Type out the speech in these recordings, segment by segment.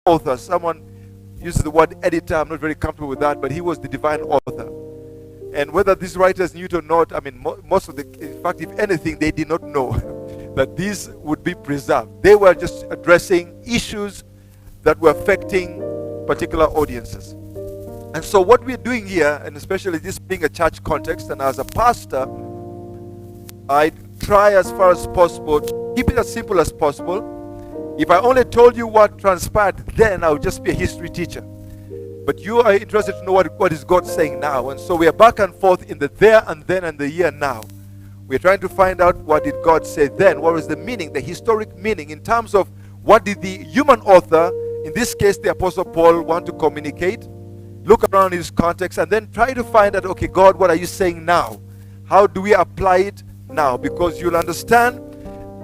author. Someone uses the word editor. I'm not very comfortable with that, but he was the divine author. And whether these writers knew it or not, I mean, most of the, in fact, if anything, they did not know that these would be preserved. They were just addressing issues that were affecting particular audiences. And so what we're doing here, and especially this being a church context, and as a pastor, I try as far as possible to keep it as simple as possible. If I only told you what transpired then, I would just be a history teacher. But you are interested to know what is God saying now. And so we are back and forth in the there and then and the here now. We're trying to find out, what did God say then? What was the meaning, the historic meaning, in terms of what did the human author, in this case the Apostle Paul, want to communicate? Look around his context and then try to find out, okay, God, what are you saying now? How do we apply it now? Because you'll understand,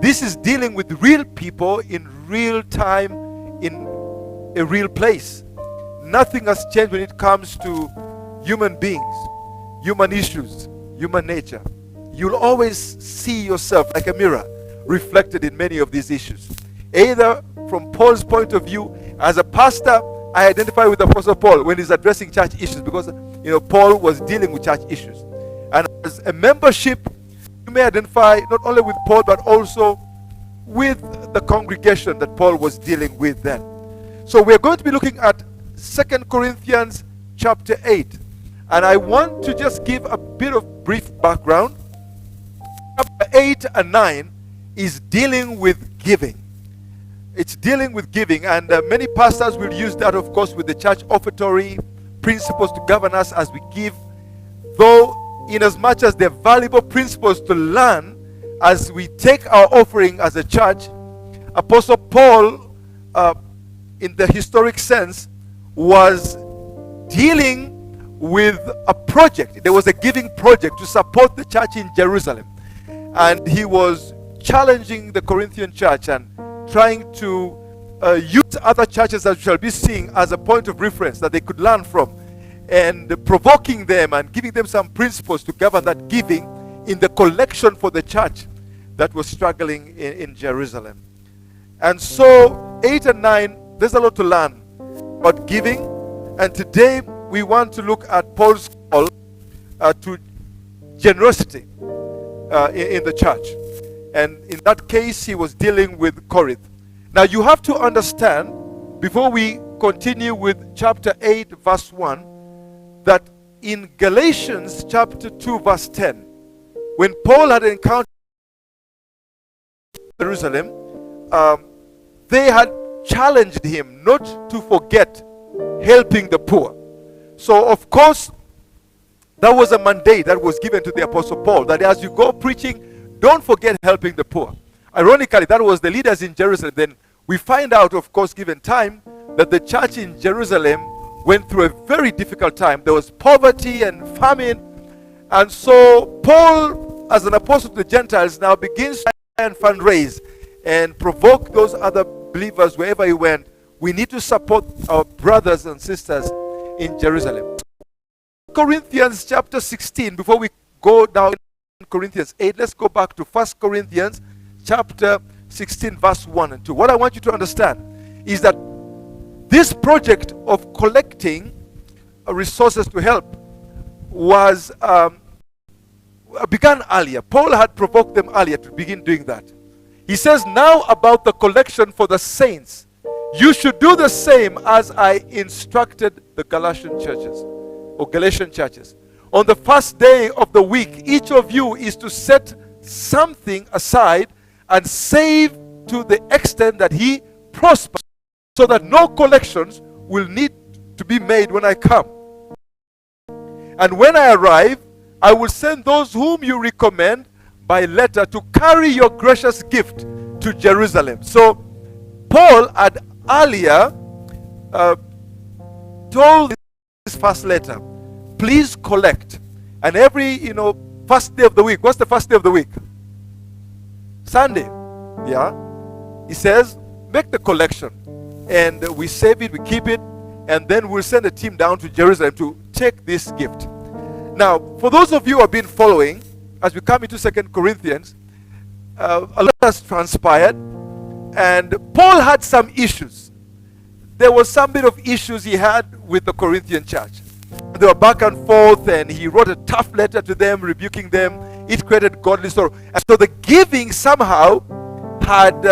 this is dealing with real people in real time, in a real place. Nothing has changed when it comes to human beings, human issues, human nature. You'll always see yourself like a mirror reflected in many of these issues. Either from Paul's point of view, as a pastor, I identify with Apostle Paul when he's addressing church issues, because Paul was dealing with church issues. And as a membership, you may identify not only with Paul but also with the congregation that Paul was dealing with then. So we're going to be looking at 2 Corinthians chapter 8. And I want to just give a bit of brief background. Chapter 8 and 9 is dealing with giving. It's dealing with giving, and many pastors will use that, of course, with the church offertory principles to govern us as we give. Though, in as much as they're valuable principles to learn as we take our offering as a church, Apostle Paul, in the historic sense, was dealing with a project. There was a giving project to support the church in Jerusalem. And he was challenging the Corinthian church and trying to use other churches, as we shall be seeing, as a point of reference that they could learn from, and provoking them and giving them some principles to govern that giving in the collection for the church that was struggling in Jerusalem. And so 8 and 9, there's a lot to learn about giving, and today we want to look at Paul's call to generosity in the church. And in that case, he was dealing with Corinth. Now you have to understand, before we continue with chapter 8 verse 1, that in Galatians chapter 2 verse 10, when Paul had encountered Jerusalem, they had challenged him not to forget helping the poor. So of course, that was a mandate that was given to the Apostle Paul, that as you go preaching, don't forget helping the poor. Ironically, that was the leaders in Jerusalem. Then we find out, of course, given time, that the church in Jerusalem went through a very difficult time. There was poverty and famine. And so Paul, as an apostle to the Gentiles, now begins to try and fundraise and provoke those other believers wherever he went. We need to support our brothers and sisters in Jerusalem. Corinthians chapter 16, before we go down Corinthians 8, let's go back to 1 Corinthians chapter 16 verse 1 and 2. What I want you to understand is that this project of collecting resources to help was began earlier. Paul had provoked them earlier to begin doing that. He says now about the collection for the saints, you should do the same as I instructed the Galatian churches or Galatian churches. On the first day of the week, each of you is to set something aside and save to the extent that he prospers, so that no collections will need to be made when I come. And when I arrive, I will send those whom you recommend by letter to carry your gracious gift to Jerusalem. So Paul had earlier told this first letter, please collect. And every, first day of the week, what's the first day of the week? Sunday. Yeah. He says, make the collection. And we save it, we keep it, and then we'll send a team down to Jerusalem to take this gift. Now, for those of you who have been following, as we come into 2 Corinthians, a lot has transpired, and Paul had some issues there was some bit of issues he had with the Corinthian church. They were back and forth, and he wrote a tough letter to them, rebuking them. It created godly sorrow. And so the giving somehow had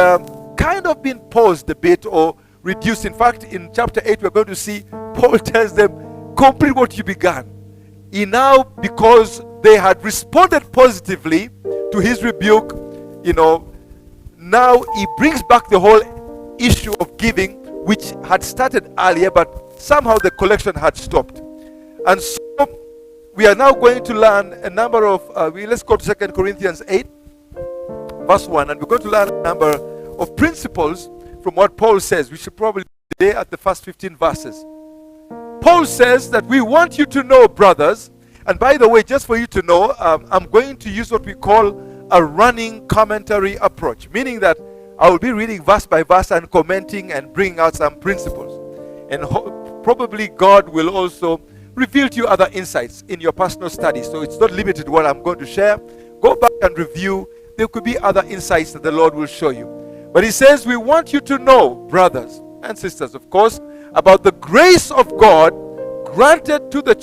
kind of been paused a bit or reduced. In fact, in chapter 8, we're going to see Paul tells them, complete what you began. He now, because they had responded positively to his rebuke, now he brings back the whole issue of giving, which had started earlier, but somehow the collection had stopped. And so we are now going to learn a number of, let's go to 2 Corinthians 8, verse 1, and we're going to learn a number of principles from what Paul says. We should probably stay at the first 15 verses. Paul says that we want you to know, brothers, and by the way, just for you to know, I'm going to use what we call a running commentary approach, meaning that I will be reading verse by verse and commenting and bringing out some principles. And probably God will also reveal to you other insights in your personal study. So it's not limited to what I'm going to share. Go back and review. There could be other insights that the Lord will show you. But he says, we want you to know, brothers and sisters, of course, about the grace of God granted to the church